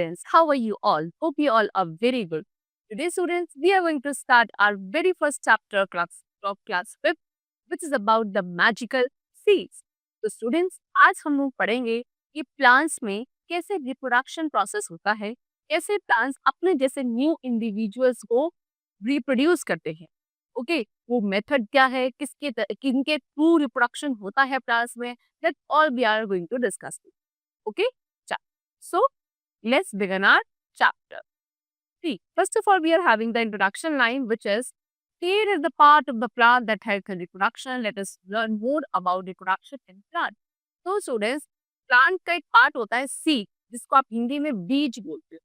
students, how are you all? Hope you all are very good. Today, students, we are going to start our very first chapter of class 5th, which is about the magical seeds. तो students आज हम लोग पढ़ेंगे कि plants में कैसे reproduction process होता है, कैसे प्लांट्स अपने जैसे न्यू इंडिविजुअल्स को रिप्रोड्यूस करते हैं. ओके, वो मेथड क्या है, किनके थ्रू रिप्रोडक्शन होता है प्लांट्स में, that all we are going to discuss. Okay, so let's begin our chapter. See, first of all, we are having the introduction line, which is seed is the part of the plant that helps in reproduction. Let us learn more about reproduction in plant. तो students, plant का एक part होता है seed, जिसको आप हिंदी में बीज बोलते हो.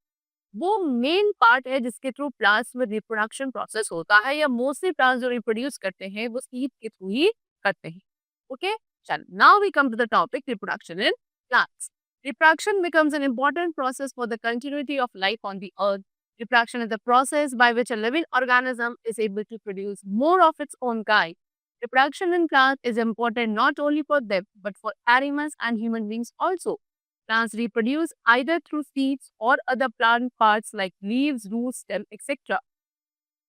वो मेन पार्ट है जिसके थ्रू प्लांट्स में रिप्रोडक्शन प्रोसेस होता है, या मोस्टली प्लांट्स जो रिप्रोड्यूस करते हैं वो सीड के थ्रू ही करते हैं. ओके, चलो now we come to the topic reproduction in plants. Reproduction becomes an important process for the continuity of life on the earth. Reproduction is the process by which a living organism is able to produce more of its own kind. Reproduction in plants is important not only for them, but for animals and human beings also. Plants reproduce either through seeds or other plant parts like leaves, roots, stem, etc.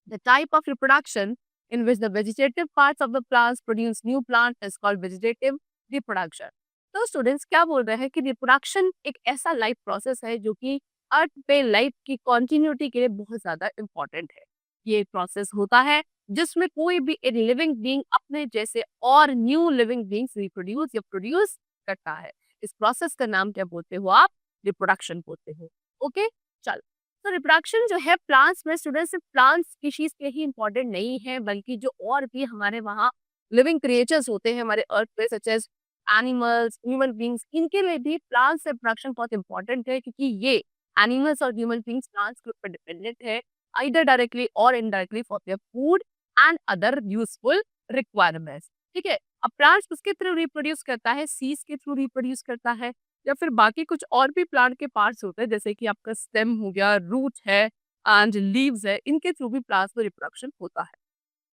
The type of reproduction in which the vegetative parts of the plants produce new plant is called vegetative reproduction. तो students क्या बोल रहे हैं कि reproduction एक ऐसा life process है जो कि अर्थ पे लाइफ की कंटिन्यूटी के लिए बहुत ज्यादा इम्पोर्टेंट है. ये प्रोसेस होता है जिसमें कोई भी एक लिविंग बीइंग अपने जैसे और न्यू लिविंग बीइंग्स रिप्रोड्यूस या प्रोड्यूस करता है. इस प्रोसेस का नाम क्या बोलते हो आप? रिप्रोडक्शन बोलते हो. ओके, चलो. तो रिप्रोडक्शन जो है प्लांट्स में स्टूडेंट्स सिर्फ प्लांट स्पीशीज के ही इम्पोर्टेंट नहीं है, बल्कि जो और भी हमारे वहाँ लिविंग क्रिएचर्स होते हैं हमारे अर्थ पे, such as animals, human beings, इनके लिए भी प्लांट्स से प्रोडक्शन बहुत इंपॉर्टेंट है, क्योंकि ये एनिमल्स और ह्यूमन बींग्स प्लांट्स के ऊपर डिपेंडेंट है, आइदर डायरेक्टली और indirectly for their food and other useful requirements. ठीक है, अब प्लांट्स किसके थ्रू रिप्रोड्यूस करता है? सीड्स के थ्रू रिप्रोड्यूस करता है, या फिर बाकी कुछ और भी प्लांट के पार्ट्स होते हैं, जैसे कि आपका स्टेम हो गया, रूट है एंड लीव्स है, इनके थ्रू भी प्लांट्स में रिप्रोडक्शन होता है.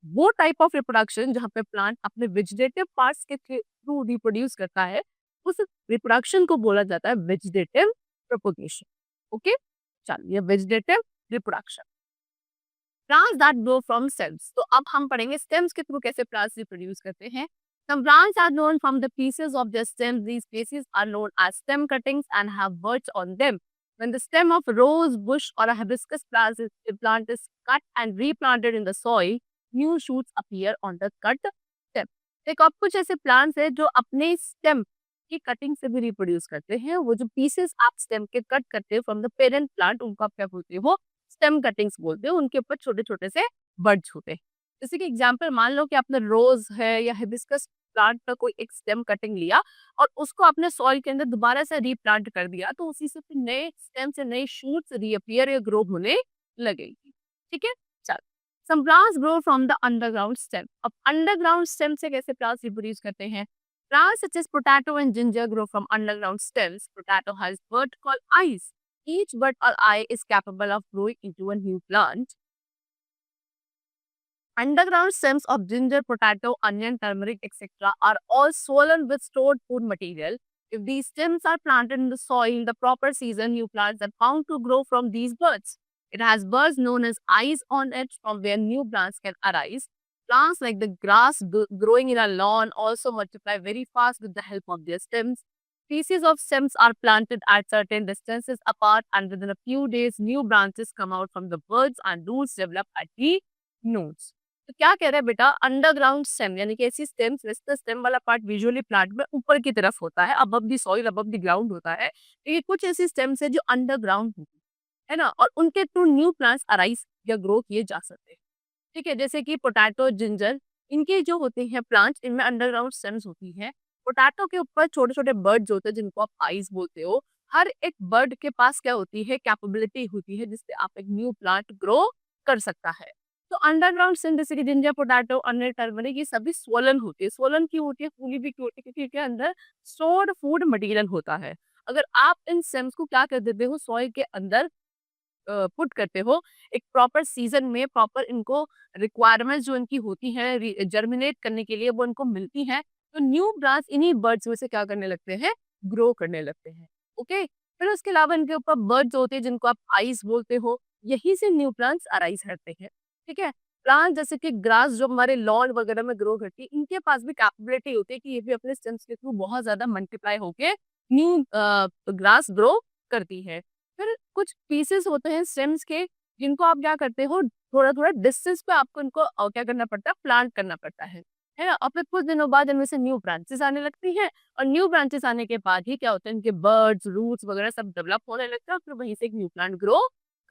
वो टाइप ऑफ रिप्रोडक्शन जहाँ पे प्लांट अपने वेजिटेटिव पार्ट्स के थ्रू रिप्रोड्यूस करता है, उस रिप्रोडक्शन को बोला जाता है वेजिटेटिव प्रोपोगेशन. ओके, चलिए vegetative reproduction. Plants that grow from stems. तो अब हम पढ़ेंगे स्टेम्स के थ्रू कैसे प्लांट्स रिप्रोड्यूस करते हैं. Some plants are known from the pieces of their stems. These species are known as stem cuttings and have buds on them. When the stem of rose bush or a hibiscus plant is cut and replanted in the soil, new shoots appear on the cut stem. एक अब कुछ ऐसे plants हैं जो अपने stem की cutting से भी रिप्रोड्यूस करते हैं. वो जो पीसेस आप स्टेम के कट करते हो फ्रॉम द पेरेंट प्लांट, उनको आप क्या बोलते हो? स्टेम कटिंग्स बोलते हो. उनके ऊपर छोटे छोटे से बड्स होते हैं. जैसे कि एग्जाम्पल मान लो कि आपने रोज है या हिबिस्कस प्लांट का कोई एक स्टेम कटिंग लिया और उसको आपने सॉइल के अंदर दोबारा से रीप्लांट कर दिया, तो उसी से फिर नए स्टेम से नए शूट्स रीअपियर या ग्रो होने लगेगी. ठीक है, चल. Some plants grow from the underground stem. अब underground stem से कैसे plants reproduce करते हैं? Plants such as potato and ginger grow from underground stems. Potato has bud called eyes. Each bud or eye is capable of growing into a new plant. Underground stems of ginger, potato, onion, turmeric, etc. are all swollen with stored food material. If these stems are planted in the soil in the proper season, new plants are found to grow from these buds. It has buds known as eyes on it from where new plants can arise. Plants like the grass growing in a lawn also multiply very fast with the help of their stems. Species of stems are planted at certain distances apart, and within a few days, new branches come out from the buds and roots develop at the nodes. तो क्या कह रहा है बेटा? Underground stem, यानी कि ऐसी stems, वैसे तो स्टेम वाला पार्ट विजुअली प्लांट में ऊपर की तरफ होता है, above the soil, above the ground होता है. लेकिन कुछ ऐसी स्टेम्स है जो अंडरग्राउंड होती है ना, और उनके थ्रू न्यू प्लांट्स अराइज या ग्रो किए जा सकते हैं. ठीक है, जैसे कि पोटैटो, जिंजर, इनके जो होते हैं प्लांट्स, इनमें अंडरग्राउंड स्टेम्स होती हैं. पोटैटो के ऊपर छोटे छोटे बर्ड्स होते हैं जिनको आप आइज बोलते हो. हर एक बर्ड के पास क्या होती है? कैपेबिलिटी होती है जिससे आप एक न्यू प्लांट ग्रो कर सकता है. तो अंडरग्राउंड स्टेम जैसे कि जिंजर, पोटैटो, अनियन, टर्मरिक, ये सभी स्वोलन होती है. स्वोलन क्यों होती है? फूली भी क्यों होती है? क्योंकि इनके अंदर स्टोर्ड फूड मटेरियल होता है. अगर आप इन स्टेम्स को क्या कर देते हो? सॉइल के अंदर पुट करते हो, एक प्रॉपर सीजन में प्रॉपर इनको रिक्वायरमेंट्स जो इनकी होती हैं जर्मिनेट करने के लिए, वो इनको मिलती हैं, तो न्यू ब्रांच इन्हीं बर्ड्स में से क्या करने लगते हैं? ग्रो करने लगते हैं. ओके, फिर उसके अलावा इनके ऊपर बर्ड्स होते हैं जिनको आप आइस बोलते हो, यहीं से न्यू प्लांट्स अराइज करते हैं। ठीक है? प्लांट जैसे कि ग्रास जो हमारे लॉन वगैरह में ग्रो करती है, इनके पास भी कैपेबिलिटी होती है कि ये भी अपने स्टेम्स के थ्रू बहुत ज्यादा मल्टीप्लाई होके न्यू ग्रास ग्रो करती है। फिर कुछ पीसेस होते हैं स्टेम्स के, जिनको आप क्या करते हो, थोड़ा थोड़ा डिस्टेंस पे आपको इनको क्या करना पड़ता है, प्लांट करना पड़ता है ना? और फिर कुछ दिनों बाद इनमें से न्यू ब्रांचेस आने लगती हैं, और न्यू ब्रांचेस आने के बाद ही क्या होता है, इनके बर्ड्स रूट्स वगैरह सब डेवलप होने लगता है, और फिर वहीं से एक न्यू प्लांट ग्रो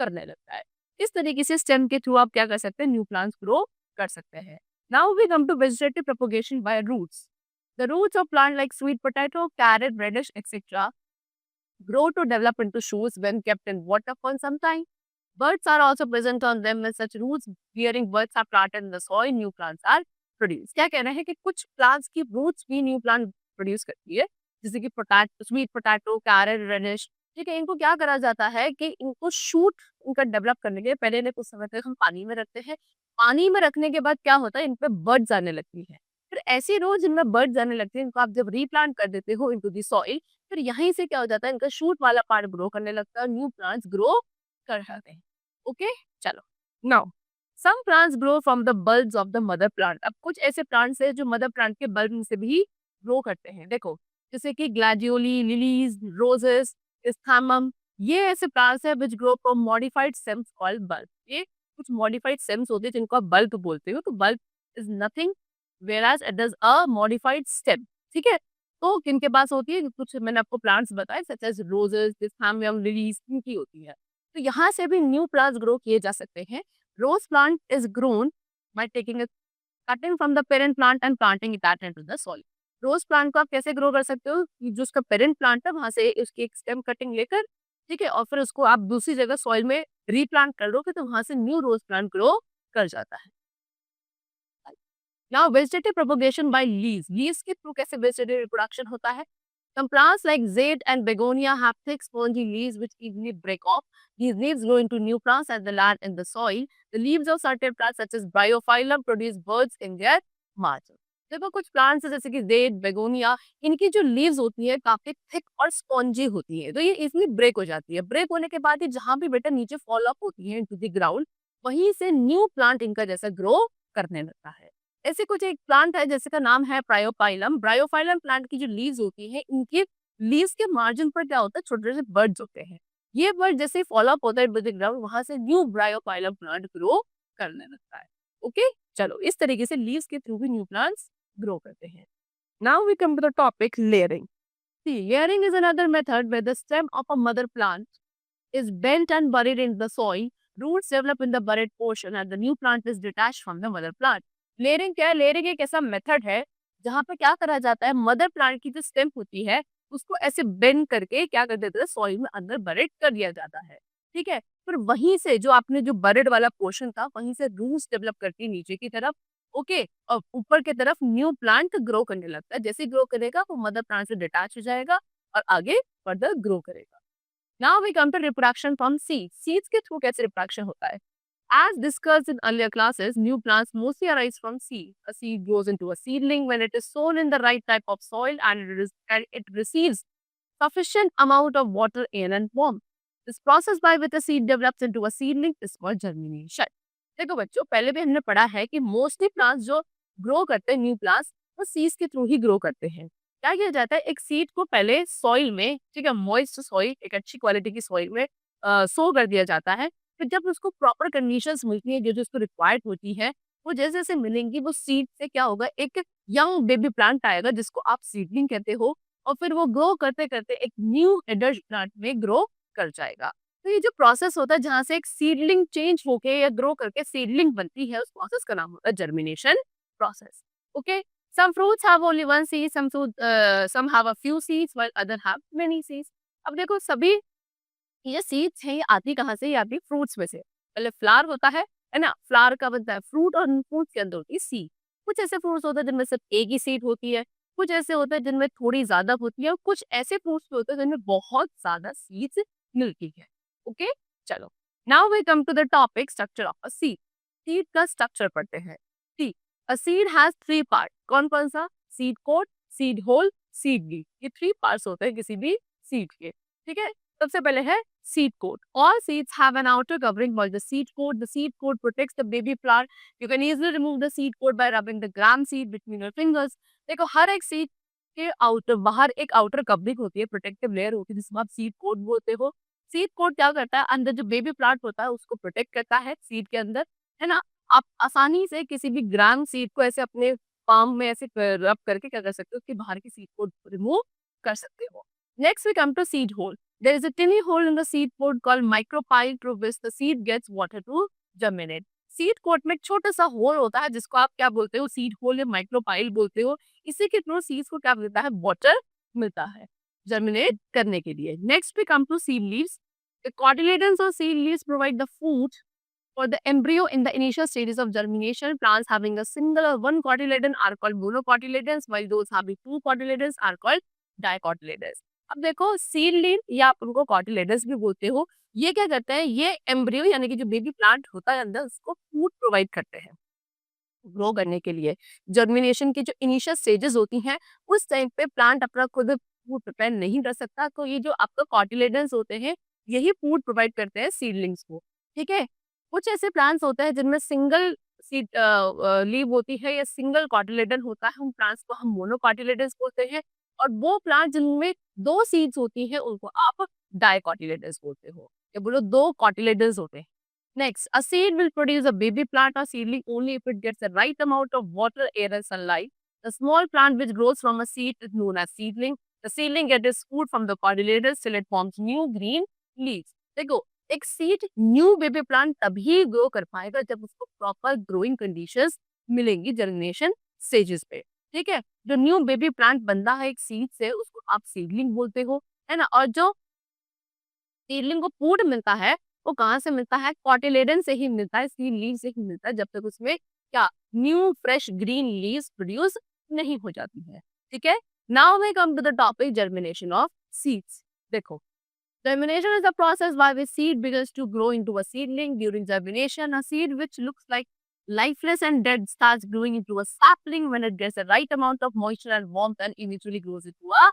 करने लगता है। इस तरीके से स्टेम के थ्रू आप क्या कर सकते हैं, न्यू प्लांट्स ग्रो कर सकते हैं। Now we come to vegetative propagation by roots. The roots of plant like sweet potato, carrot, radish, etcetera grow to develop into shoots when kept in water for some time. Birds are also present on them when such roots bearing buds are planted in the soil, new plants are produced. क्या कहना है कि कुछ plants की roots भी new plant produce करती है, जैसे कि potato, sweet potato, carrot, radish. ठीक है, इनको क्या करा जाता है कि इनको शूट इनका डेवलप करने के लिए पहले इन्हें कुछ समय तक हम पानी में रखते हैं। पानी में रखने के बाद क्या होता है, इन पे बर्ड्स आने लगती है। फिर ऐसी रोज जिनमें बर्ड्स आने लगते हैं, इनको आप जब रीप्लांट कर देते हो इनटू दी सॉइल, फिर यहीं से क्या हो जाता है, इनका शूट वाला पार्ट ग्रो करने लगता है, न्यू प्लांट्स ग्रो कर जाते हैं। ओके, चलो। Now some plants grow from the bulbs of the mother plant. अब कुछ ऐसे प्लांट्स हैं जो मदर प्लांट के बल्ब से भी ग्रो करते हैं। देखो, जैसे कि ग्लैडियोली, लिलीज, रोजेस, स्थामम, ये ऐसे प्लांट्स हैं which grow from modified stems called bulb. ये कुछ मॉडिफाइड स्टेम्स होते हैं जिनको आप बल्ब बोलते हो। तो bulb is nothing वेराज it is a modified stem. ठीक है, तो किनके पास होती है, कुछ मैंने आपको प्लांट्स बताए सच एज रोजेस, जिस्थामियम, लिलीज, इनकी होती है। तो यहाँ से भी न्यू प्लांट्स ग्रो किए जा सकते हैं। Rose plant is grown by taking a cutting from the parent plant and planting it into the soil. Rose plant को आप कैसे ग्रो कर सकते हो, कि जो उसका पेरेंट प्लांट है वहां से उसकी एक स्टेम कटिंग लेकर, ठीक है, और फिर उसको आप दूसरी जगह सॉइल में रीप्लांट कर दोगे तो वहां से न्यू रोज प्लांट ग्रो कर जाता है। Now, vegetative propagation by leaves. Leaves के through कैसे vegetative reproduction होता है? Some plants like jade and begonia have thick spongy leaves which easily break off. These leaves grow into new plants as they land in the soil. The leaves of certain plants such as bryophyllum produce buds in their margin. देखो, कुछ plants जैसे कि Z, begonia, इनकी जो leaves होती है काफी thick और स्पॉन्जी होती है, तो ये इजिली ब्रेक हो जाती है। ब्रेक होने के बाद ही जहां भी बेटा नीचे फॉलो अप होती है इनटू द ग्राउंड, वहीं से न्यू प्लांट इनका जैसा ग्रो करने लगता है। ऐसे कुछ एक प्लांट है जैसे का नाम है ब्रायोफाइलम। ब्रायोफाइलम प्लांट की जो लीव्स होती है, इनके लीव्स के मार्जिन पर क्या होता है, छोटे छोटे बर्ड्स होते हैं। ये बर्ड जैसे फॉलो अप होता है विद द ग्राउंड, वहां से न्यू ब्रायोफाइलम प्लांट ग्रो करने लगता है। ओके, चलो, इस तरीके से लीव्स के थ्रू भी न्यू प्लांट्स ग्रो करते हैं। Now we come to the topic layering. See, layering is another method where the stem of a mother plant is bent and buried in the soil. Roots develop in the buried portion and the new plant is detached from the mother plant. Layering क्या है? Layering एक ऐसा method है जहाँ पे क्या करा जाता है, मदर प्लांट की जो स्टेम होती है उसको ऐसे बेंड करके क्या कर देते हैं, सॉइल में अंदर बरेड कर दिया जाता है। ठीक है, फिर वहीं से जो आपने जो बरेड वाला पोर्शन था, वहीं से रूट्स डेवलप करती है नीचे की तरफ। ओके, और ऊपर की तरफ न्यू प्लांट ग्रो करने लगता है। जैसे ग्रो करेगा वो मदर प्लांट से डिटैच हो जाएगा और आगे फर्दर ग्रो करेगा। Now we come to reproduction from seeds. Seeds के थ्रू कैसे reproduction होता है? As discussed in earlier classes, new plants mostly arise from seed. A seed grows into a seedling when it is sown in the right type of soil and it receives sufficient amount of water, air and warmth. This process by which a seed develops into a seedling is called germination. देखो बच्चों, पहले भी हमने पढ़ा है कि mostly plants जो grow करते हैं, न्यू प्लांट्स, वो सीड्स के थ्रू ही ग्रो करते हैं। क्या किया जाता है, एक सीड को पहले सॉइल में, ठीक है, मॉइस्ट सॉइल, एक अच्छी क्वालिटी की सॉइल में सो कर दिया जाता है। फिर जब उसको प्रॉपर कंडीशंस मिलती है, जो जो उसको रिक्वायर्ड होती है, वो जैसे जैसे मिलेंगी, वो सीड से क्या होगा, एक यंग बेबी प्लांट आएगा जिसको आप सीडलिंग कहते हो, और फिर वो ग्रो करते करते एक न्यू एडल्ट प्लांट में ग्रो कर जाएगा। तो ये जो प्रोसेस होता है जहाँ से एक सीडलिंग चेंज होके या ग्रो करके सीडलिंग बनती है, उस प्रोसेस का नाम होता है germination process. Okay, some fruits have only one seed, some have a few seeds, while other have many seeds. अब देखो, सभी ये सीड्स हैं, ये आती कहाँ से? ये आती फ्रूट्स में से। पहले फ्लावर होता है ना? फ्लावर का बनता है फ्रूट, और फ्रूट के अंदर होती है सीड। कुछ ऐसे फ्रूट्स होते हैं जिनमें सिर्फ एक ही सीड होती है, कुछ ऐसे होते हैं जिनमें थोड़ी ज्यादा होती है, और कुछ ऐसे फ्रूट्स भी होते हैं जिनमें बहुत ज्यादा सीड्स मिलती है। ओके, चलो, now we come to the topic structure of a seed. Seed का स्ट्रक्चर पढ़ते हैं। See, a seed has three part. कौन कौन सा? Seed coat, seed hole, seed leaf. ये थ्री पार्ट्स होते हैं किसी भी सीड के। ठीक है, सबसे पहले है seed coat. All seeds have an outer covering called the seed coat. The seed coat protects the baby plant. You can easily remove the seed coat by rubbing the gram seed between your fingers. देखो हर एक seed के outer बाहर एक outer covering होती है, protective layer होती है जिसको आप सीड कोट बोलते हो। सीड कोट क्या करता है, अंदर जो बेबी प्लांट होता है उसको प्रोटेक्ट करता है सीड के अंदर, है ना। आप आसानी से किसी भी ग्राम सीड को ऐसे अपने पाम में ऐसे रब करके क्या कर सकते हो, उसके बाहर की सीड को रिमूव कर सकते हो। Next we come to seed hole. There is a tiny hole in the seed pod called micropyle through which the seed gets water to germinate. Seed coat में एक छोटा सा होल होता है जिसको आप क्या बोलते हो, सीड होल या माइक्रोपाइल बोलते हो। इसी के थ्रू सीड्स को क्या मिलता है, वाटर मिलता है जर्मिनेट करने के लिए। Next we come to seed leaves. The cotyledons or seed leaves provide the food for the embryo in the initial stages of germination. Plants having a single or one cotyledon are called monocotyledons, while those having two cotyledons are called dicotyledons. अब देखो seed leaf या आप उनको cotyledons भी बोलते हो, ये क्या करते हैं, ये एम्ब्रियो यानी कि जो बेबी प्लांट होता है अंदर उसको फूड प्रोवाइड करते हैं ग्रो करने के लिए। जर्मिनेशन की जो इनिशियल स्टेजेस होती हैं उस टाइम पे प्लांट अपना खुद फूड प्रिपेयर नहीं कर सकता, तो ये जो आपका कॉटिलेडन्स होते हैं यही फूड प्रोवाइड करते हैं सीडलिंग्स को। ठीक है, कुछ ऐसे प्लांट्स होते हैं जिनमें सिंगल सीड लीव होती है या सिंगल कॉटिलेडन होता है, उन प्लांट्स को हम मोनोकॉटिलेडन्स बोलते हैं। और वो प्लांट जिनमें दो सीड्स होती हैं उनको आप डाइकोटिलेडन्स बोलते हो, या बोलो दो कॉटिलेडन्स होते हैं। Next, a seed will produce a baby plant or seedling only if it gets the right amount of water, air, and sunlight. The small plant which grows from a seed is known as seedling. The seedling gets its food from the cotyledons till it forms new green leaves. देखो, एक seed new baby plant तभी grow कर पाएगा जब उसको proper growing conditions मिलेंगी germination stages पे। ठीक है, जो न्यू बेबी प्लांट बनता है एक सीड से उसको आप सीडलिंग बोलते हो, है ना। और जो सीडलिंग को फूड मिलता है वो कहाँ से मिलता है, कॉटिलेडन से ही मिलता है, सीड लीव से ही मिलता है, जब तक उसमें क्या new fresh green leaves produce नहीं हो जाती है। ठीक है, now we come to the topic germination of seeds. देखो, germination is the process by which seed begins to grow into a seedling. During germination, a seed which looks like lifeless and dead starts growing into a sapling when it gets the right amount of moisture and warmth and eventually grows into a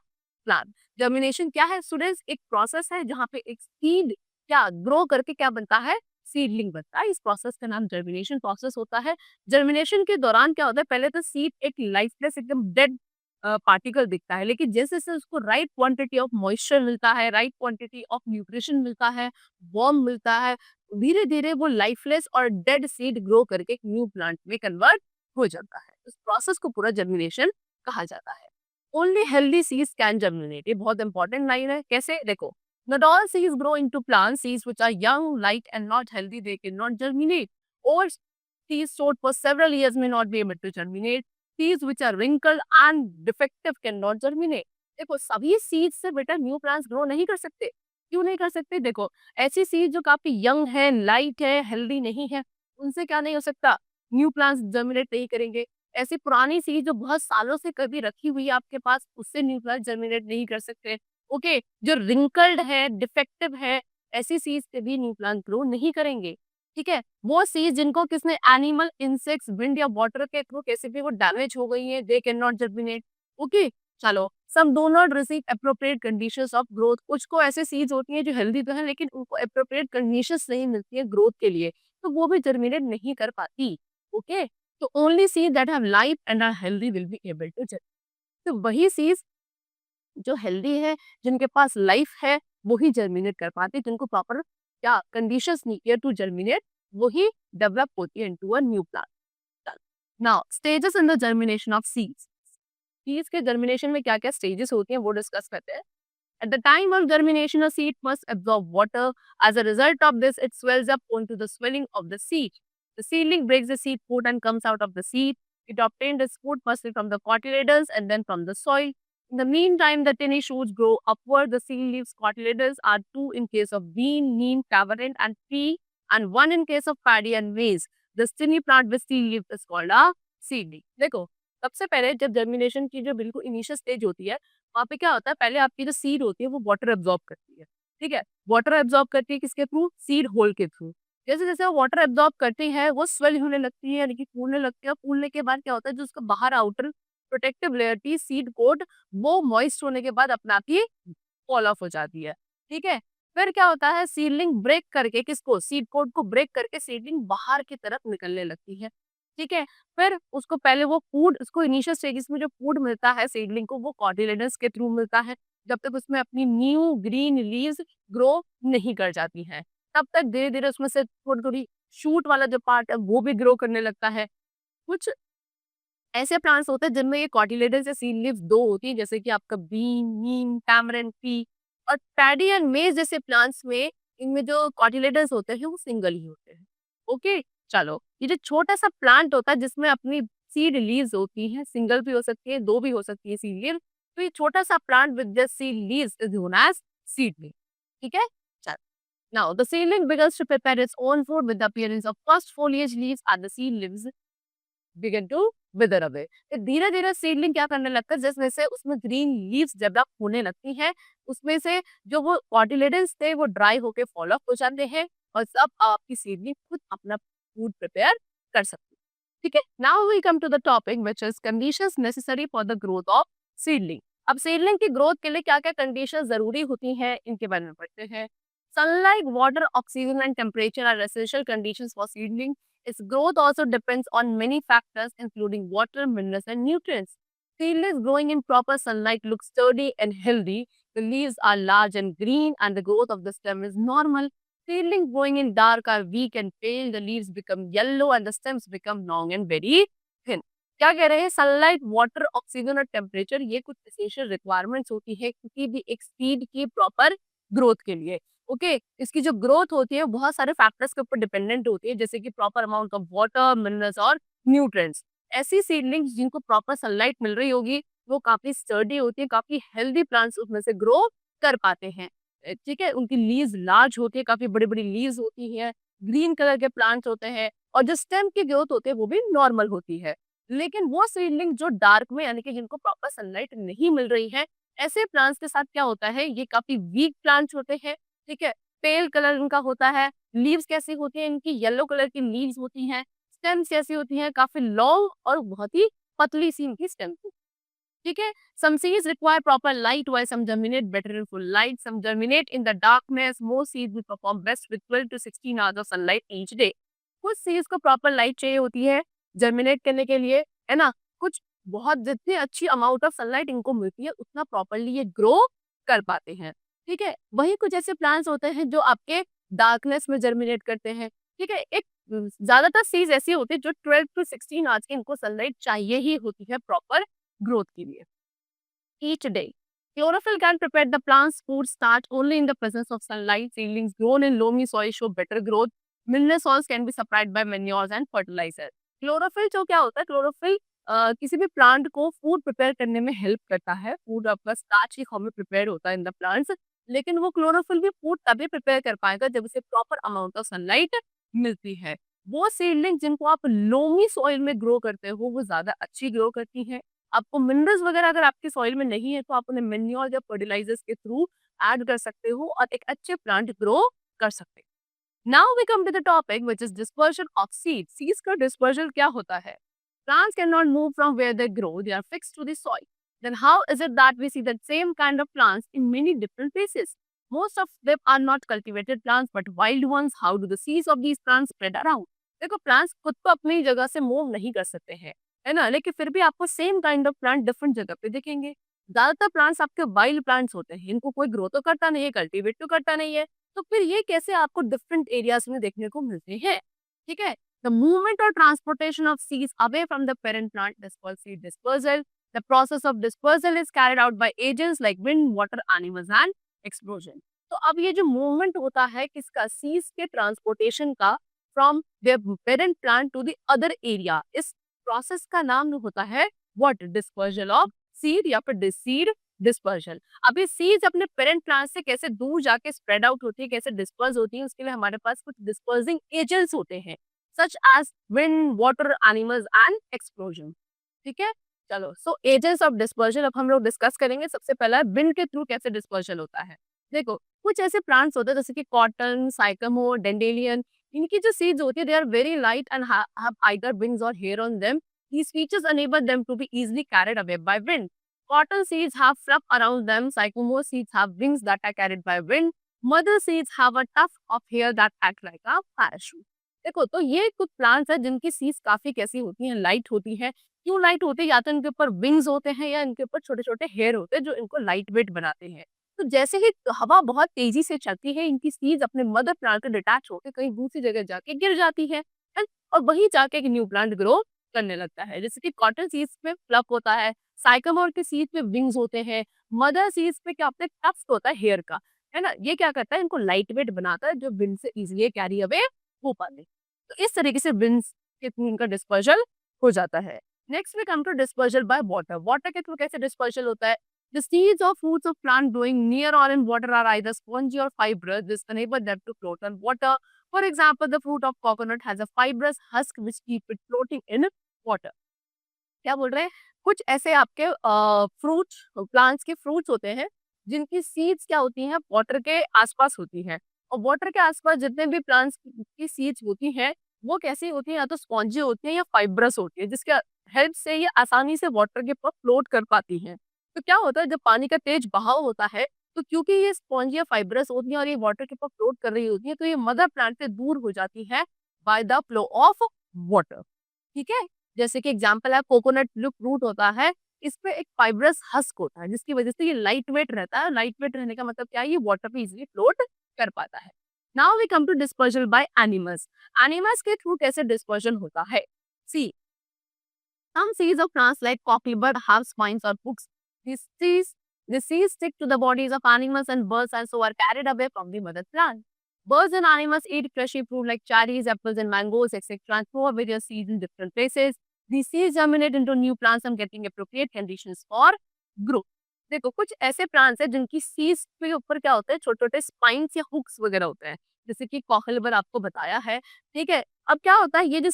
plant. Germination क्या है students, एक process है जहाँ पे एक seed क्या grow करके क्या बनता है, सीडलिंग बनता है। इस प्रोसेस का नाम जर्मिनेशन प्रोसेस होता है। जर्मिनेशन के दौरान क्या होता है, पहले तो सीड एक लाइफलेस एकदम डेड पार्टिकल दिखता है, लेकिन जैसे जैसे उसको राइट क्वांटिटी ऑफ मॉइस्चर मिलता है, राइट क्वांटिटी ऑफ न्यूट्रिशन मिलता है, वार्म मिलता है, धीरे धीरे वो लाइफलेस और डेड सीड ग्रो करके एक न्यू प्लांट में कन्वर्ट हो जाता है। इस प्रोसेस को पूरा जर्मिनेशन कहा जाता है। Only healthy seeds can germinate, ये बहुत इंपॉर्टेंट लाइन है। कैसे, देखो, not all seeds grow into plants. Seeds which are young, light, and not healthy, they cannot germinate. Or seeds stored for several years may not be able to germinate. Seeds which are wrinkled and defective cannot germinate. देखो, सभी seeds से बेटा new plants grow नहीं कर सकते। क्यों नहीं कर सकते, देखो, ऐसी सीड जो काफी यंग है, लाइट है, हेल्दी नहीं है, उनसे क्या नहीं हो सकता, न्यू प्लांट्स जर्मिनेट नहीं करेंगे। ऐसी पुरानी सीड जो बहुत सालों से कभी रखी हुई है आपके पास, उससे न्यू प्लांट जर्मिनेट नहीं कर सकते। ओके, जो रिंकल्ड है, डिफेक्टिव है, ऐसी सीड्स से भी न्यू प्लांट ग्रो नहीं करेंगे। ठीक है, वो सीड्स जिनको किसने एनिमल, इंसेक्ट्स, विंड या वाटर के थ्रू कैसे भी वो डैमेज हो गई है, they can not germinate. Okay, चलो, some do not receive appropriate conditions of growth. कुछ को ऐसे सीड्स होती हैं जो हेल्दी तो है लेकिन उनको एप्रोप्रिएट कंडीशंस नहीं मिलती है ग्रोथ के लिए, तो वो भी जर्मिनेट नहीं कर पाती। ओके, तो only seed that have life and are healthy will be able to germinate. तो वही सीड्स जो हेल्दी है, जिनके पास लाइफ है, वही जर्मिनेट कर पाते हैं, जिनको प्रॉपर क्या कंडीशंस नीड टू जर्मिनेट, वही डेवलप होती है into a new plant. Now stages in the germination of seeds. Seeds के जर्मिनेशन में क्या-क्या स्टेजेस होती हैं वो डिस्कस करते हैं। At the time of germination, a seed must absorb water. As a result of this, it swells up onto the swelling of the seed. The seedling breaks the seed pod and comes out of the seed. It obtained its food firstly from the cotyledons and then from the soil. In the meantime, the tiny shoots grow upward. The seed leaves cotyledons are two in case of bean, neem, tamarind, and pea, and one in case of paddy and maize. The skinny plant with seed leaves is called a seedling. देखो, सबसे पहले जब germination की जो बिल्कुल initial stage होती है, वहाँ पे क्या होता है, पहले आपकी जो सीड होती है वो वाटर एब्जॉर्ब करती है। ठीक है, वाटर एब्जॉर्ब करती है किसके थ्रू, सीड होल के थ्रू। जैसे जैसे वो वाटर एब्जॉर्ब करती है वो स्वेल होने लगती है, यानी कि फूलने लगती है। फूलने के बाद क्या होता है, जो उसका बाहर आउटर प्रोटेक्टिव लेयर थी सीड कोट, वो मॉइस्ट होने के बाद अपने आप ही फॉल ऑफ हो जाती है। ठीक है, फिर क्या होता है, सीडलिंग ब्रेक करके किसको, सीड कोड को ब्रेक करके सीडलिंग बाहर की तरफ निकलने लगती है। ठीक है, फिर उसको पहले वो फूड, उसको इनिशियल स्टेजेस में जो फूड मिलता है सीडलिंग को, वो कॉटिलेडन्स के थ्रू मिलता है, जब तक उसमें अपनी न्यू ग्रीन लीव्स ग्रो नहीं कर जाती हैं। तब तक धीरे धीरे उसमें से थोड़ी थोड़ी शूट वाला जो पार्ट है वो भी ग्रो करने लगता है। कुछ ऐसे प्लांट्स होते हैं जिनमें ये कॉटिलेडन्स या सीड लीव्स दो होती है, जैसे कि आपका बीन, नीम, टैमरिंड, पी, और पैडी एंड मेज जैसे प्लांट्स में इनमें जो कॉटिलेडन्स होते हैं वो सिंगल ही होते हैं। ओके, चलो ये जो छोटा सा प्लांट होता है जिसमें अपनी सीड लीव्स होती हैं, सिंगल भी हो सकती है, दो भी हो सकती है सीड लीव, तो ये छोटा सा plant with just seed leaves is known as seedling. ठीक है, चलो, now the seedling begins to prepare its own food with the appearance of first foliage leaves and the seed leaves begin to wither away. फिर धीरे धीरे seedling क्या करने लगता है, जिसमें से उसमें ग्रीन लीव्स डेवलप होने लगती हैं, उसमें से जो वो कॉटिलेडन्स थे वो ड्राई होके फॉल ऑफ हो जाते हैं, और सब आपकी सीडलिंग खुद अपना फूड प्रिपेयर कर सकती है। ठीक है, now we come to the topic which is conditions necessary for the growth of seedling. अब सीडलिंग की ग्रोथ के लिए क्या क्या कंडीशन जरूरी होती हैं, इनके बारे में पढ़ते हैं। Sunlight, water, oxygen and temperature are essential conditions for seedling. Its growth also depends on many factors, including water, minerals, and nutrients. Seedlings growing in proper sunlight look sturdy and healthy. The leaves are large and green, and the growth of the stem is normal. Seedlings growing in dark are weak and pale. The leaves become yellow, and the stems become long and very thin. क्या कह रहे हैं, sunlight, water, oxygen और temperature ये कुछ essential requirements होती है किसी भी एक सीड की प्रॉपर ग्रोथ के लिए। ओके, इसकी जो ग्रोथ होती है बहुत सारे फैक्टर्स के ऊपर डिपेंडेंट होती है, जैसे कि proper amount of water, minerals और न्यूट्रिएंट्स। ऐसी सीडलिंग्स जिनको प्रॉपर सनलाइट मिल रही होगी वो काफी स्टर्डी होती है, काफी हेल्दी प्लांट्स उसमें से ग्रो कर पाते हैं। ठीक है, उनकी लीव्स लार्ज होती है, काफी बड़ी बड़ी लीव्स होती है, ग्रीन कलर के प्लांट्स होते हैं, और जो स्टेम की ग्रोथ होती है वो भी नॉर्मल होती है। लेकिन वो सीडलिंग जो डार्क में, यानी कि जिनको प्रॉपर सनलाइट नहीं मिल रही है, ऐसे प्लांट्स के साथ क्या होता है, ये काफी वीक प्लांट्स होते हैं। ठीक है, पेल कलर इनका होता है, लीव्स कैसी होती है इनकी, येलो कलर की लीव्स होती हैं, स्टेम्स कैसी होती हैं, काफी लॉन्ग और बहुत ही पतली सी इनकी स्टेम। ठीक है, some seeds require proper light while some germinate better in full light, some germinate in the darkness. Most seeds will perform best with 12 to 16 hours of sunlight each day. कुछ seeds को proper light चाहिए होती है germinate करने के लिए, है ना, कुछ बहुत जितनी अच्छी अमाउंट ऑफ सनलाइट इनको मिलती है उतना प्रॉपरली ये ग्रो कर पाते हैं। ठीक है, वही कुछ ऐसे प्लांट्स होते हैं जो आपके डार्कनेस में जर्मिनेट करते हैं। ठीक है, एक ज्यादातर सीड्स ऐसी होती है जो 12 टू 16 आवर्स की इनको सनलाइट चाहिए ही होती है प्रॉपर ग्रोथ के लिए। Each day, chlorophyll can prepare the plant's food starch only in the presence of sunlight. Seedlings grown in loamy soil show better growth. Mineral salts can be supplied by manures and fertilizer. Chlorophyll जो क्या होता है, chlorophyll किसी भी plant को food prepare करने में help करता है। फूड आपका स्टार्च की फॉर्म में प्रिपेयर होता है इन द प्लांट्स, लेकिन वो क्लोरोफिल भी फूड तभी प्रिपेयर कर पाएगा जब उसे प्रॉपर अमाउंट ऑफ सनलाइट मिलती है। वो सीडलिंग जिनको आप लोमी सॉइल में ग्रो करते हो वो ज्यादा अच्छी ग्रो करती हैं। आपको मिनरल्स वगैरह अगर आपकी सॉइल में नहीं है तो आप उन्हें मैन्योर या फर्टिलाइजर्स के थ्रू ऐड कर सकते हो और एक अच्छे प्लांट ग्रो कर सकते हो। Now we come to the topic which is dispersion of seeds. Seeds का डिस्पर्शन क्या होता है? Plants cannot move from where they grow, they are fixed to the soil. Then how is it that we see the same kind of plants in many different places? Most of them are not cultivated plants but wild ones. How do the seeds of these plants spread around? देखो, plants खुद तो अपनी जगह से move नहीं कर सकते हैं, है ना, लेकिन फिर भी आपको same kind of plant different जगह पे दिखेंगे। ज्यादातर प्लांट्स आपके वाइल्ड प्लांट्स होते हैं, इनको कोई ग्रो तो करता नहीं है, कल्टीवेट तो करता नहीं है, तो फिर ये कैसे आपको डिफरेंट एरियाज में देखने को मिलते हैं? ठीक है, the movement or transportation of seeds away from the parent plant is called seed dispersal. The process of dispersal is carried out by agents like wind, water, animals and explosion. तो अब ये जो मूवमेंट होता है किसका, seeds के transportation का from their parent plant to the other area, इस प्रोसेस का नाम होता है व्हाट, डिस्पर्जल ऑफ सीड या फिर सीड डिस्पर्जल। अब ये सीड्स अपने पेरेंट प्लांट से कैसे दूर जाके स्प्रेड आउट होती है, कैसे डिस्पर्स होती है, उसके लिए हमारे पास कुछ डिस्पर्सिंग एजेंट्स होते हैं such as wind, water, animals and explosion. ठीक है, चलो, सो एजेंट्स ऑफ डिस्पर्जन अब हम लोग डिस्कस करेंगे। सबसे पहला विंड के थ्रू कैसे डिस्पर्जन होता है। देखो, कुछ ऐसे प्लांट्स होते हैं जैसे कि कॉटन, साइकमो, डेंडेलियन, इनकी जो सीड्स होती है they are very light and have either wings और hair on them. These features enable them to be easily carried away by wind. Cotton seeds have fluff around them. Sycamore seeds have wings that are carried by wind. Mother seeds have a tuft of hair that act like a parachute. देखो, तो ये कुछ plants है जिनकी seeds काफी कैसी होती हैं, लाइट होती है। क्यों लाइट होती है? या तो इनके ऊपर विंग्स होते हैं या इनके ऊपर छोटे छोटे हेयर होते हैं जो इनको लाइट वेट बनाते हैं। तो जैसे ही हवा बहुत तेजी से चलती है, इनकी सीड्स अपने मदर प्लांट से डिटैच होकर कहीं दूसरी जगह जाके गिर जाती है and और वहीं जाके एक न्यू प्लांट ग्रो करने लगता है। जैसे कि कॉटन सीड्स में फ्लप होता है, साइकोमोर के सीड्स में विंग्स होते हैं, मदर सीड्स पे क्या होता है, टफ्ट होता है हेयर का, है ना? ये क्या करता है, इनको लाइट वेट बनाता है जो विंड से इजीली कैरी अवे हो पाते। तो इस तरीके से विंड्स के थ्रू इनका डिस्पर्जल हो जाता है। Next we come to dispersal by water. Water के थ्रू कैसे डिस्पर्जल होता है? The seeds of fruits of plant growing near or in water are either spongy or fibrous. This enable them to float on water. For example, the fruit of coconut has a fibrous husk which keep it floating in water. क्या बोल रहे हैं? कुछ ऐसे आपके fruit plants के fruits होते हैं जिनकी सीड्स क्या होती हैं, वाटर के आसपास होती हैं। और वाटर के आसपास जितने भी प्लांट्स की सीड्स होती हैं वो कैसी होती हैं, या तो स्पॉन्जी होती हैं या फाइब्रस होती है, जिसके हेल्प से ये आसानी से वाटर के ऊपर फ्लोट कर पाती हैं। तो क्या होता है, जब पानी का तेज बहाव होता है तो क्योंकि ये स्पॉन्जी या फाइब्रस होती है और ये वाटर के ऊपर फ्लोट कर रही होती है, तो ये मदर प्लांट से दूर हो जाती है by the flow of water. ठीक है? जैसे कि एग्जांपल है, कोकोनट जो फ्रूट होता है, इसपे एक फाइब्रस हस्क होता है जिसकी वजह से ये लाइट वेट रहता है। लाइट वेट रहने का मतलब क्या है, ये वाटर पे इजीली फ्लोट कर पाता है। Now we come to dispersal by animals. Animals के थ्रू कैसे डिस्पर्जन होता है? सी, some seeds of plants like cockleburr have spines or hooks. These seeds stick to the bodies of animals and birds and so are carried away from the mother plant. Birds and animals eat fleshy fruit like cherries, apples, and mangoes, etc., and throw away their seeds in different places. These seeds germinate into new plants and getting appropriate conditions for growth. देखो, कुछ ऐसे plants हैं जिनकी seeds के ऊपर क्या होता है, छोटे छोटे स्पाइन्स या हुक्स वगैरह होते हैं, जैसे कि कॉकलेबर आपको बताया है। ठीक है? अब क्या होता है, ये जो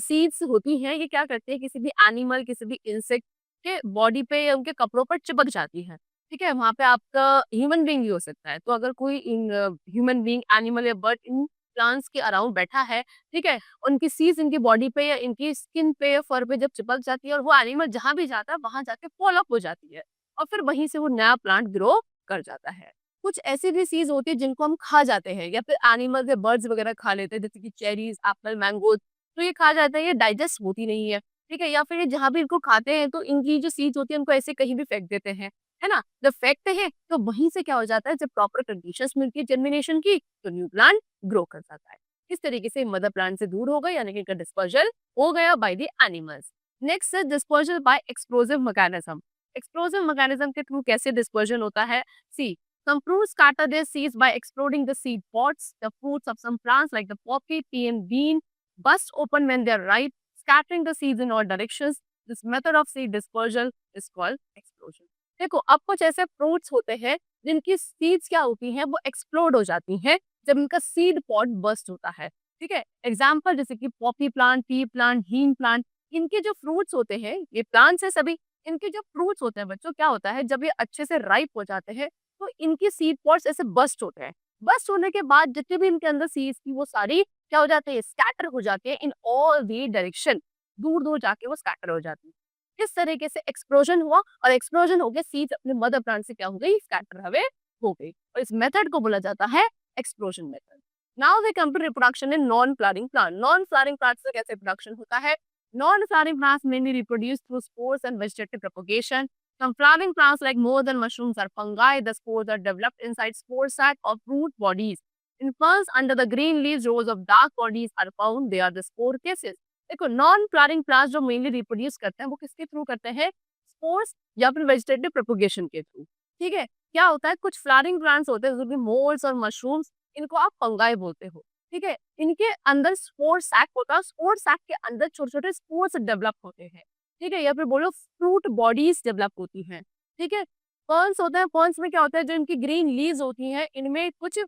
सीड्स होती हैं ये क्या करती है, किसी भी एनिमल, किसी भी इंसेक्ट के बॉडी पे या उनके कपड़ों पर चिपक जाती है। ठीक है? वहां पे आपका ह्यूमन बीइंग भी हो सकता है। तो अगर कोई ह्यूमन बीइंग, एनिमल या बर्ड इन प्लांट्स के अराउंड बैठा है, ठीक है, उनकी सीड्स इनकी बॉडी पे या इनकी स्किन पे या फर पे जब चिपक जाती है और वो एनिमल जहां भी जाता है वहां जाके फॉलो अप हो जाती है और फिर वहीं से वो नया प्लांट ग्रो कर जाता है। कुछ ऐसी भी सीड्स होती है जिनको हम खा जाते हैं या फिर एनिमल्स या बर्ड्स वगैरह खा लेते हैं, जैसे कि चेरीज, एप्पल, मैंगोज। तो ये खा जाते हैं, ये डाइजेस्ट होती नहीं है। ठीक है? या फिर ये जहाँ भी इनको खाते हैं तो इनकी जो सीड्स होती है उनको ऐसे कहीं भी फेंक देते हैं, है ना? जब फेंकते हैं तो वहीं से क्या हो जाता है, जब प्रॉपर कंडीशंस मिलती है जर्मिनेशन की तो न्यू प्लांट ग्रो कर जाता है। इस तरीके से मदर प्लांट से दूर हो गए, यानी कि इनका डिस्पर्जल हो गया बाय द एनिमल्स। नेक्स्ट है dispersal by explosive mechanism. Explosive mechanism के थ्रू कैसे डिस्पर्जन होता है? सी, some fruits scatter their seeds by exploding the seed pods. The fruits of some plants like the poppy, pea and bean bust open when they are ripe, scattering the seeds in all directions. This method of seed dispersal is called explosion. देखो, अब कुछ ऐसे fruits होते हैं जिनकी seeds क्या होती हैं, वो एक्सप्लोड हो जाती हैं जब इनका सीड पॉड बस्ट होता है। ठीक है? एग्जाम्पल जैसे कि पॉपी प्लांट, पी प्लांट, हीन प्लांट, इनके जो फ्रूट्स होते हैं, ये प्लांट्स है सभी, इनके जो फ्रूट्स होते हैं बच्चों, क्या होता है, जब ये अच्छे से राइप हो जाते हैं तो इनके सीड पॉड्स ऐसे बस्ट होते हैं। बस्ट होने के बाद जितने भी इनके अंदर सीड्स थी वो सारी क्या हो जाते हैं, स्कैटर हो जाती है इन ऑल दी डायरेक्शन। दूर दूर जाके वो स्कैटर हो जाती है। इस तरीके से एक्सप्लोजन हुआ और एक्सप्लोजन हो गया, सीड्स अपने मदर प्लांट से क्या हो गई, स्कैटर अवे हो गई। और इस मेथड को बोला जाता है explosion method. Now we come to reproduction in non flowering plant. Non flowering plant से कैसे प्रोडक्शन होता है? Non-flowering plants mainly reproduce through spores and vegetative propagation. Some flowering plants like more than mushrooms are fungi. The spores are developed inside spore sac of root bodies. In ferns, under the green leaves, rows of dark bodies are found. They are the spore cases. देखो, non flowering plants जो mainly reproduce करते हैं वो किसके through करते हैं? Spores या फिर वेजिटेटिव प्रोपोगेशन के थ्रू। ठीक है? क्या होता है, कुछ फ्लावरिंग प्लांट्स होते हैं जो कि मोल्ड्स और मशरूम्स, इनको आप फंगाई बोलते हो। ठीक है? इनके अंदर स्पोर सैक होता है, स्पोर सैक के अंदर छोटे-छोटे स्पोर्स डेवलप होते हैं। ठीक है? या फिर बोलो फ्रूट बॉडीज डेवलप होती हैं। ठीक है? फर्न्स होते हैं, फर्न्स में क्या होता है, जो इनकी ग्रीन लीव्स होती हैं, इनमें कुछ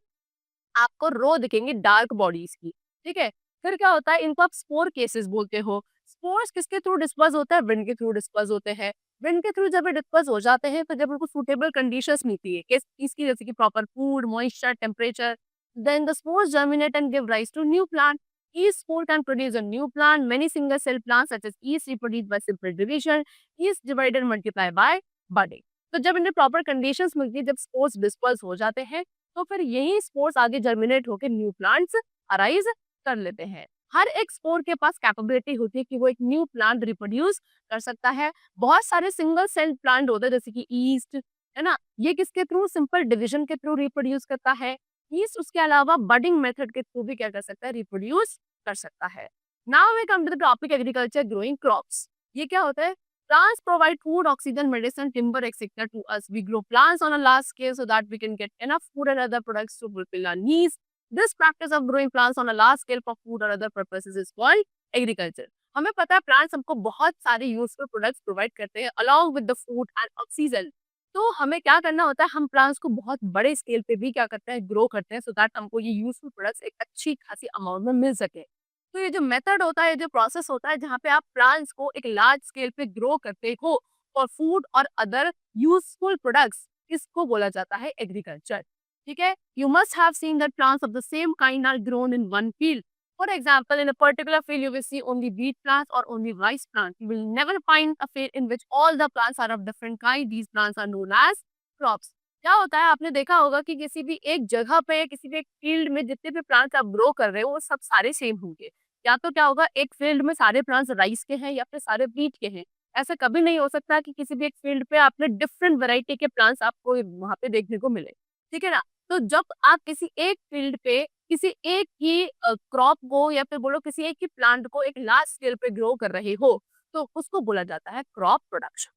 आपको रो दिखेंगे डार्क बॉडीज की। ठीक है? फिर क्या होता है, इनको आप स्पोर केसेस बोलते हो। स्पोर्स किसके थ्रू डिस्पर्स होता है? विंड के थ्रू डिस्पर्स होते हैं। विंड के थ्रू जब ये डिस्पर्स हो जाते हैं तो जब उनको सूटेबल कंडीशंस मिलती है किस चीज़ की, जैसे कि proper food, moisture, temperature, then the spores germinate and give rise to new plant. Each spore can produce a new plant. Many single cell plants such as yeast reproduce by simple division. Yeast divide and multiply by budding. तो जब इन्हें proper conditions मिलती है, जब spores disperse हो जाते हैं तो फिर यही स्पोर्स आगे जर्मिनेट होकर न्यू प्लांट्स अराइज कर लेते हैं। हर एक स्पोर के पास कैपेबिलिटी होती है कि वो एक न्यू प्लांट रिप्रोड्यूस कर सकता है। बहुत सारे सिंगल सेल प्लांट होते हैं जैसे कि ईस्ट, है ना? ये किसके थ्रू? सिंपल डिवीजन के थ्रू रिप्रोड्यूस करता है। ईस्ट उसके अलावा बडिंग मेथड के थ्रू भी क्या कर सकता है? रिप्रोड्यूस कर सकता है। Now we come to the topic agriculture growing crops. ये क्या होता है? Plants provide food, oxygen, medicine, timber, etc. to us. We grow plants on a large scale so that we can get enough food and other products to fulfill our needs. This practice of growing plants on a large scale for food or other purposes is called agriculture. हमें पता है plants हमको बहुत सारे useful products provide करते हैं along with the food and oxygen. तो हमें क्या करना होता है? हम प्लांट्स को बहुत बड़े स्केल पे भी क्या करते हैं? ग्रो करते हैं सो दैट हमको ये यूजफुल प्रोडक्ट्स एक अच्छी खासी अमाउंट में मिल सके। तो ये जो मेथड होता है, ये जो प्रोसेस होता है जहाँ पे आप प्लांट्स को एक लार्ज स्केल पे ग्रो करते हो फॉर फूड और अदर यूजफुल प्रोडक्ट्स, इसको बोला जाता है एग्रीकल्चर। ठीक है? You must have seen that plants of the same kind are grown in one field. For example, in a particular field you will see only wheat plants or only rice plants. You will never find a field in which all the plants are of different kind. These plants are known as crops. क्या होता है? आपने देखा होगा कि किसी भी एक जगह पे, किसी भी एक फील्ड में जितने भी प्लांट्स आप ग्रो कर रहे हो वो सब सारे सेम होंगे। या तो क्या होगा? एक फील्ड में सारे प्लांट्स राइस के हैं या फिर सारे व्हीट के हैं। ऐसा कभी नहीं हो सकता कि किसी भी एक फील्ड पे आपने डिफरेंट वैरायटी के प्लांट्स आपको वहाँ पे देखने को मिले। ठीक है ना? तो जब आप किसी एक फील्ड पे किसी एक ही क्रॉप को या फिर बोलो किसी एक ही प्लांट को एक लार्ज स्केल पे ग्रो कर रहे हो, तो उसको बोला जाता है क्रॉप प्रोडक्शन।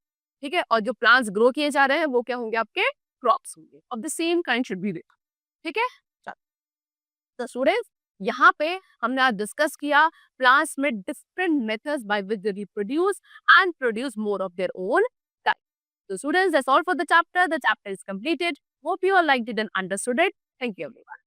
ठीक है? और जो प्लांट्स ग्रो किए जा रहे हैं वो क्या होंगे? आपके क्रॉप्स होंगे of the same kind should be there. ठीक है? चलो, तो स्टूडेंट्स यहाँ पे हमने आज डिस्कस किया प्लांट्स में different methods by which they reproduce and produce more of their own type. So students, that's all for the chapter. The chapter is completed. Hope you all liked it and understood it. Thank you everyone.